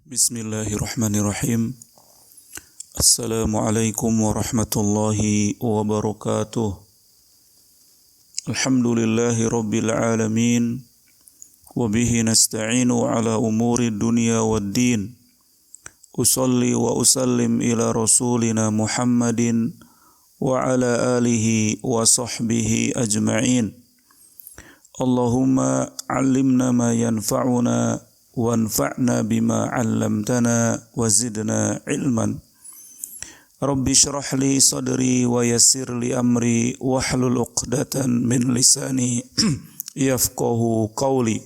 Bismillahirrahmanirrahim. Assalamualaikum warahmatullahi wabarakatuh. Alhamdulillahi rabbil alamin. Wabihi nasta'inu ala umuri dunya waddin. Usalli wa usallim ila rasulina Muhammadin wa ala alihi wa sahbihi ajma'in. Allahumma allimna ma yanfa'una wanfa'na bima 'allamtana wa zidna ilman. Rabbi shrah li sadri wa yassir li amri wahlul 'uqdatan min lisani yafqahu qawli.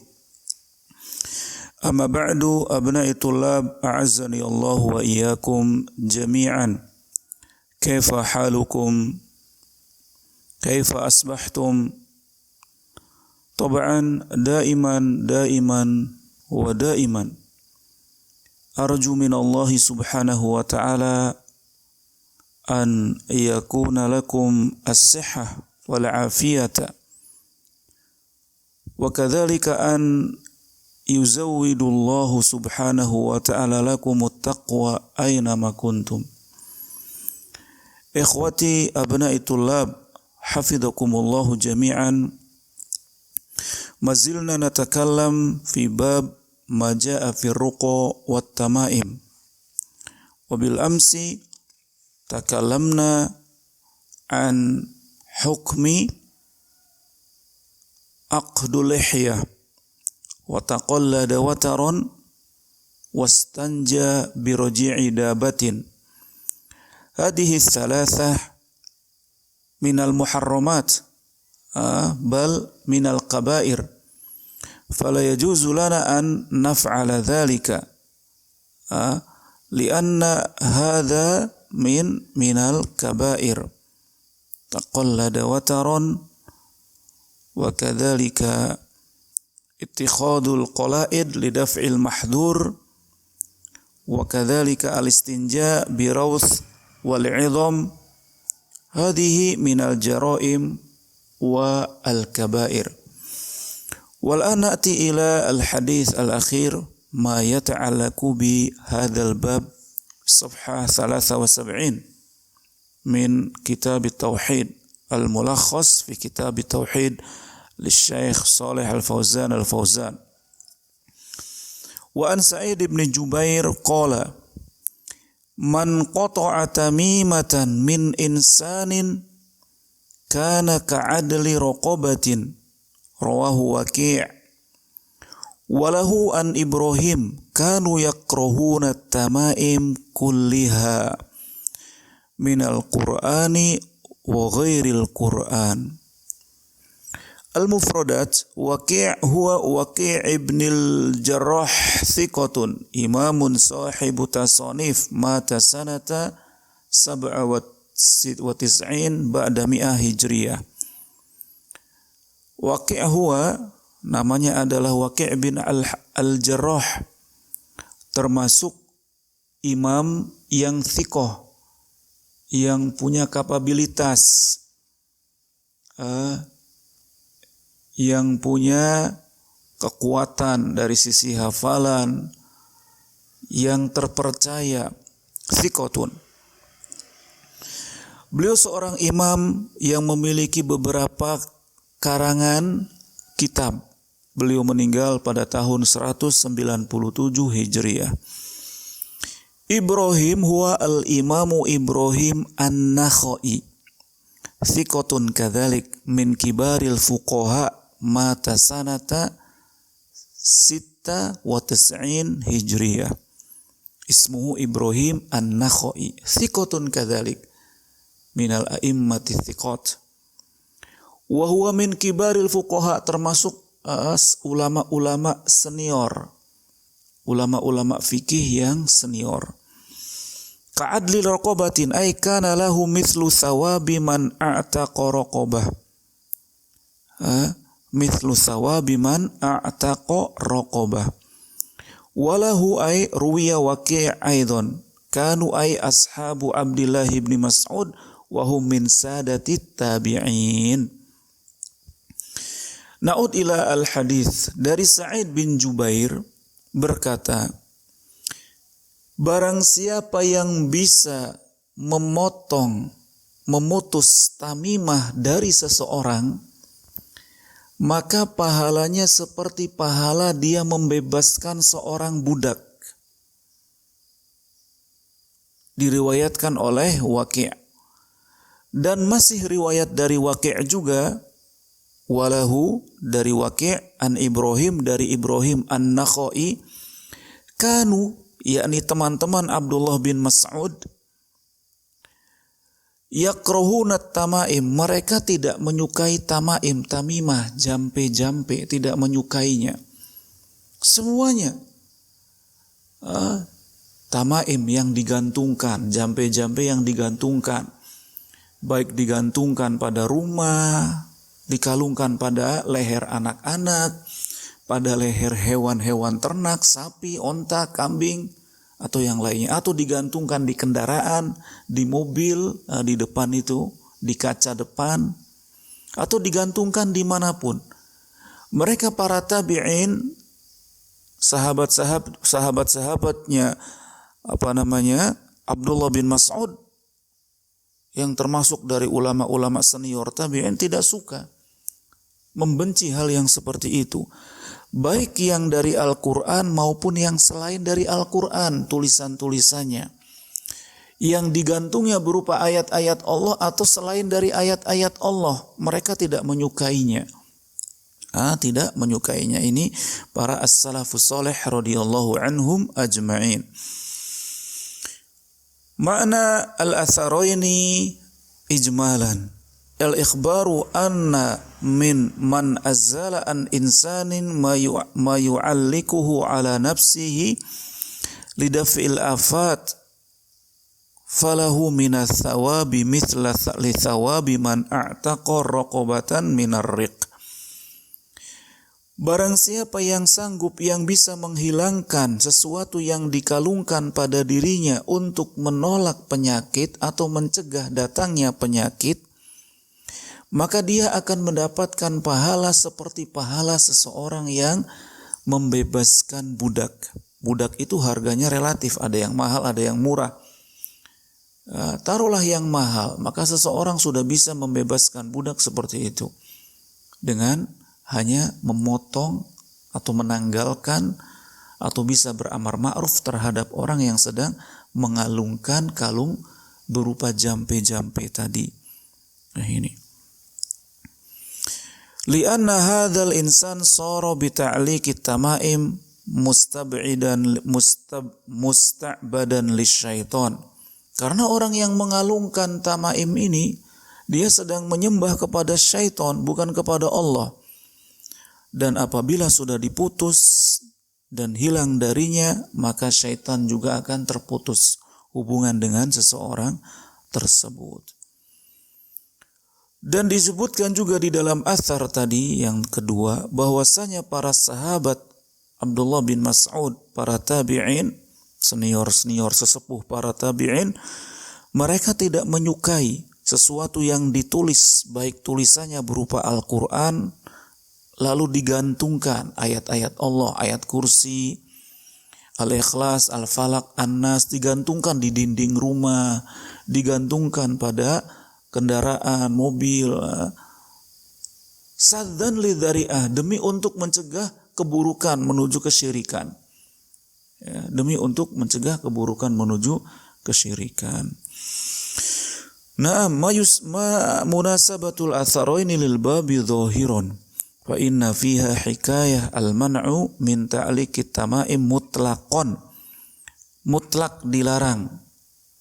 Amma ba'du, abna'i tullab, a'azzani Allah wa iyyakum jami'an. Kaifa halukum? Kaifa asbahtum? Tab'an daiman wa daiman arju min Allah subhanahu wa ta'ala an yakuna lakum as-sihhah wal afiyata wa kadzalika an yuzawwidu Allah subhanahu wa ta'ala lakum at-taqwa aina ma kuntum. Ikhwati abna'i tullab, hafizakumullahu jami'an. Mazilna natakallam fi bab ma jaa fi ruqa wat tamaim. Wa bil amsi takallamna an hukmi aqdul lihyah wa taqallada wataran wastanja bi raji'i dabatin. Hadhihi thalathah minal muharramat bal minal kabair. Fala yajuzu lana an naf'ala dhalika lianna hadha minal kabair. Taqallada wataran wa kadzalika ittikhadul qala'id lidaf'il mahdhur wa kadzalika al-istinja bi rawth wal 'idham. Hadhihi minal jaraim wa al-kabair. Wal'an na'ti ila al-hadith al-akhir ma yata'allaku bi hadzal bab, safhah 73 min kitab at-tauhid al-mulakhas fi kitab at-tauhid lisyaikh Shalih al-Fauzan al-Fauzan. Wa an Sa'id ibn Jubair qala man qata'a tamimatan min insanin kana ka'adli raqabatin. Rawahu Waqi'. Walahu an Ibrahim kanu yakrahuna tamaim kulliha minal Qur'ani wa ghairil Qur'an. Al-mufradat, Waqi' huwa Waqi' ibn al-Jarrah thiqatun imamun sahibu tasanif mata sanata 97 ba'da mi'ah hijriyah. Waqi' huwa, namanya adalah Waqi' bin al-Jarrah, termasuk imam yang thiqah, yang punya kapabilitas, yang punya kekuatan dari sisi hafalan, yang terpercaya, thiqatun. Beliau seorang imam yang memiliki beberapa karangan kitab. Beliau meninggal pada tahun 197 Hijriah. Ibrahim huwa al-imamu Ibrahim an-Nakhai. Thiqatun kadzalik min kibaril fuqaha mata sanata 96 Hijriah. Ismuhu Ibrahim an-Nakhai. Thiqatun kadzalik minal a'immati thiqat. Wa huwa min kibaril fuqaha, termasuk ulama-ulama senior, ulama-ulama fikih yang senior. Ka'adli raqabatin ay kana lahu mithlu thawabi man a'taqa raqabah. Mithlu thawabi man a'taqa raqabah. Walahu ay ruwiya Waqi' aidan kanu ay ashabu Abdullah ibn Mas'ud wa hum min sadatit tabi'in. Na'ud ila al-hadith, dari Sa'id bin Jubair berkata, Barang siapa yang bisa memutus tamimah dari seseorang, maka pahalanya seperti pahala dia membebaskan seorang budak. Diriwayatkan oleh Waqi'. Dan masih riwayat dari Waqi' juga, walahu dari Waqi' an Ibrahim dari Ibrahim an-Nakhai, kanu yakni teman-teman Abdullah bin Mas'ud, yakrahuna tamaim, mereka tidak menyukai tamaim, tamimah, jampe-jampe, tidak menyukainya. Semuanya tamaim yang digantungkan, jampe-jampe yang digantungkan, baik digantungkan pada rumah, dikalungkan pada leher anak-anak, pada leher hewan-hewan ternak, sapi, onta, kambing, atau yang lainnya, atau digantungkan di kendaraan, di mobil, di depan itu, di kaca depan, atau digantungkan dimanapun. Mereka para tabi'in, sahabat-sahabatnya, Abdullah bin Mas'ud, yang termasuk dari ulama-ulama senior tabi'in, tidak suka, membenci hal yang seperti itu. Baik yang dari Al-Quran maupun yang selain dari Al-Quran, tulisan-tulisannya. Yang digantungnya berupa ayat-ayat Allah atau selain dari ayat-ayat Allah, mereka tidak menyukainya. Tidak menyukainya. Ini para as-salafus salih radhiyallahu anhum ajma'in. Makna al-atharaini ijmalan. Al-ikhbaru anna min man azzala an insanin ma yu'allikuhu ala nafsihi lidaf'il afat falahu minas thawabi mithla li thawabi man a'taqa raqabatan minar riq. Barang siapa yang sanggup, yang bisa menghilangkan sesuatu yang dikalungkan pada dirinya untuk menolak penyakit atau mencegah datangnya penyakit, maka dia akan mendapatkan pahala seperti pahala seseorang yang membebaskan budak. Budak itu harganya relatif, ada yang mahal, ada yang murah. Taruhlah yang mahal, maka seseorang sudah bisa membebaskan budak seperti itu dengan hanya memotong atau menanggalkan atau bisa beramar ma'ruf terhadap orang yang sedang mengalungkan kalung berupa jampe-jampe tadi. Nah ini. Lianna hadzal insan sara bi ta'liqi tamaim musta'badan lisyaitan. Karena orang yang mengalungkan tamaim ini, dia sedang menyembah kepada syaitan, bukan kepada Allah. Dan apabila sudah diputus dan hilang darinya, maka syaitan juga akan terputus hubungan dengan seseorang tersebut. Dan disebutkan juga di dalam athar tadi yang kedua, bahwasanya para sahabat Abdullah bin Mas'ud, para tabi'in, senior-senior sesepuh para tabi'in, mereka tidak menyukai sesuatu yang ditulis, baik tulisannya berupa Al-Quran, lalu digantungkan ayat-ayat Allah, ayat kursi, Al-Ikhlas, Al-Falaq, An-Nas, digantungkan di dinding rumah, digantungkan pada kendaraan, mobil, sadzan lidzari'ah, demi untuk mencegah keburukan menuju kesyirikan. Demi untuk mencegah keburukan menuju kesyirikan. Munasabatul atharaini lil babi dhahirun. Fa inna fiha hikayah al-man'u min ta'liqit tamaim mutlaqan. Mutlak dilarang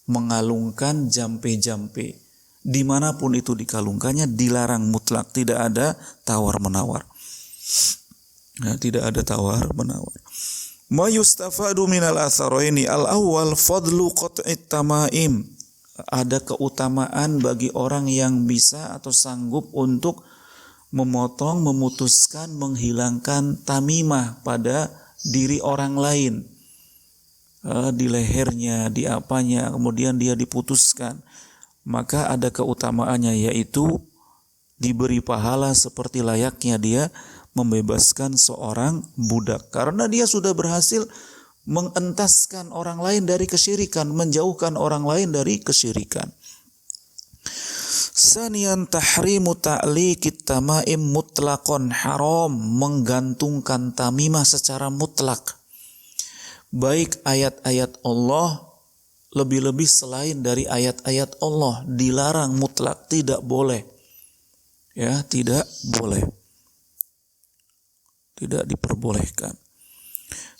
mengalungkan jampe-jampe. Dimanapun itu dikalungkannya dilarang mutlak, tidak ada tawar-menawar. Tidak ada tawar-menawar. Ma yustafadu minal atharaini al-awwal fadlu qat'it tamaim. Ada keutamaan bagi orang yang bisa atau sanggup untuk memotong, memutuskan, menghilangkan tamimah pada diri orang lain, di lehernya, di apanya, kemudian dia diputuskan, maka ada keutamaannya, yaitu diberi pahala seperti layaknya dia membebaskan seorang budak, karena dia sudah berhasil mengentaskan orang lain dari kesyirikan, menjauhkan orang lain dari kesyirikan. Saniyan tahrimu ta'liqit tamaim mutlaqan, haram menggantungkan tamimah secara mutlak. Baik ayat-ayat Allah, lebih-lebih selain dari ayat-ayat Allah, dilarang mutlak, tidak boleh. Ya, tidak boleh. Tidak diperbolehkan.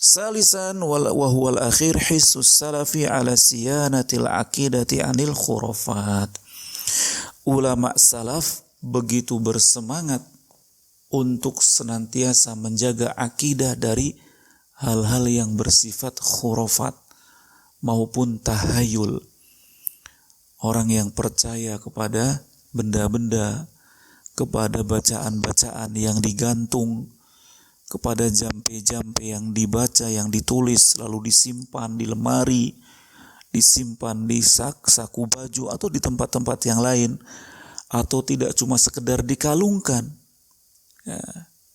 Salisan wa huwal akhir hissus salafi ala siyanatil aqidati anil khurafat. Ulama salaf begitu bersemangat untuk senantiasa menjaga akidah dari hal-hal yang bersifat khurafat maupun tahayul. Orang yang percaya kepada benda-benda, kepada bacaan-bacaan yang digantung, kepada jampe-jampe yang dibaca, yang ditulis, lalu disimpan di lemari, disimpan di saku baju, atau di tempat-tempat yang lain, atau tidak cuma sekedar dikalungkan. Ya,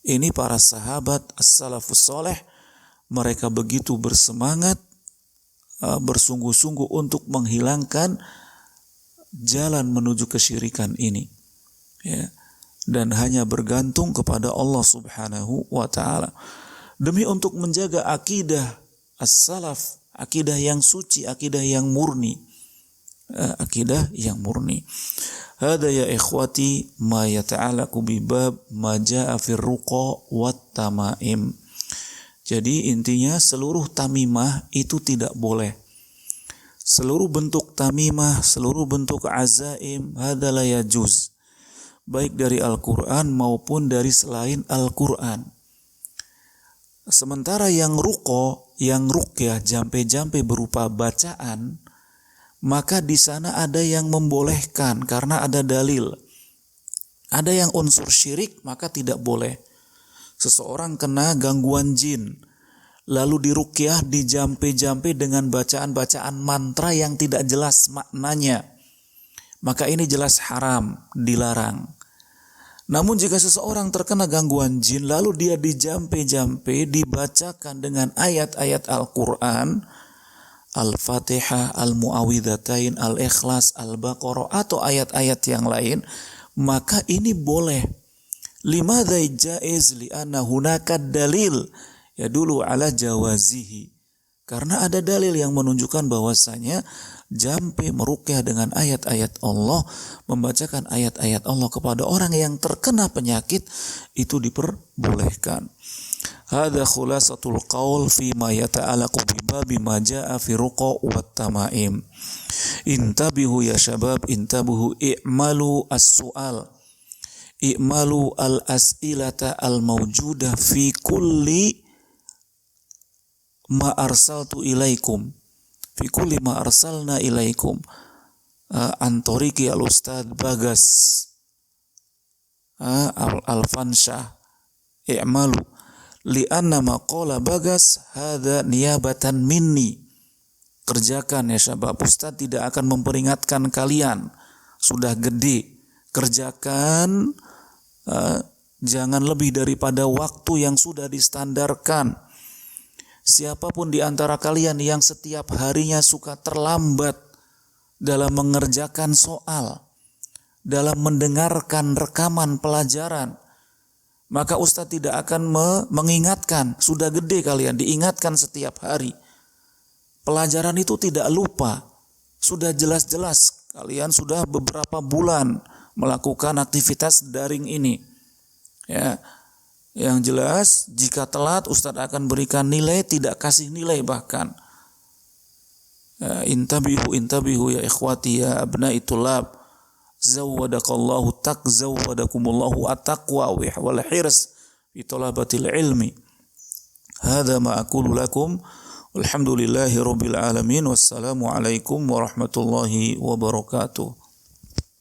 ini para sahabat as-salafus soleh, mereka begitu bersemangat, bersungguh-sungguh untuk menghilangkan jalan menuju kesyirikan ini. Ya. Dan hanya bergantung kepada Allah Subhanahu wa ta'ala. Demi untuk menjaga akidah as-salaf, akidah yang suci, akidah yang murni. Akidah yang murni. Hada ya ikhwati ma yata'alaku bibab ma ja'a fir ruqa wat tamaim. Jadi intinya seluruh tamimah itu tidak boleh. Seluruh bentuk tamimah, seluruh bentuk azaim, hada la yajuz. Baik dari Al-Quran maupun dari selain Al-Quran. Sementara yang ruqo, yang ruqyah, jampe-jampe berupa bacaan, maka di sana ada yang membolehkan karena ada dalil. Ada yang unsur syirik, maka tidak boleh. Seseorang kena gangguan jin, lalu diruqyah, dijampe-jampe dengan bacaan-bacaan mantra yang tidak jelas maknanya, maka ini jelas haram, dilarang. Namun jika seseorang terkena gangguan jin, lalu dia dijampe-jampe, dibacakan dengan ayat-ayat Al-Quran, Al-Fatihah, Al-Mu'awwidhatain, Al-Ikhlas, Al-Baqarah, atau ayat-ayat yang lain, maka ini boleh. Limadha jaiz li'anna hunaka dalil yadulu ala jawazihi. Karena ada dalil yang menunjukkan bahwasanya jampe meruqyah dengan ayat-ayat Allah, membacakan ayat-ayat Allah kepada orang yang terkena penyakit, itu diperbolehkan. Hadza khulasatul qaul fi ma yata'allaqu bi babi ma jaa'a fi ruqa wat tamaim. Intabihu ya syabab, intabihu, i'malu as-su'al. I'malu al-as'ilata al-mawjudah fi kulli ma arsaltu ilaikum. Fi kulli ma arsalna ilaikum. Antoriki al-Ustadz Bagas al-Fansyah. I'malu li'anna maqala Bagas hadha niyabatan minni. Kerjakan ya syabab, Ustadz tidak akan memperingatkan kalian, sudah gede, kerjakan, jangan lebih daripada waktu yang sudah distandarkan. Siapapun di antara kalian yang setiap harinya suka terlambat dalam mengerjakan soal, dalam mendengarkan rekaman pelajaran, maka Ustadz tidak akan mengingatkan. Sudah gede kalian, diingatkan setiap hari. Pelajaran itu tidak lupa. Sudah jelas-jelas kalian sudah beberapa bulan melakukan aktivitas daring ini. Ya. Yang jelas, jika telat, Ustadz akan berikan nilai, tidak kasih nilai bahkan. Intabihu ya ikhwati ya abna'i tulab. Zawwadakallahu zawwadakumullahu at-taqwa wal hirs fi talabatil ilmi. Hadza ma aqulu lakum. Alhamdulillahi rabbil alamin. Wassalamu alaikum warahmatullahi wabarakatuh.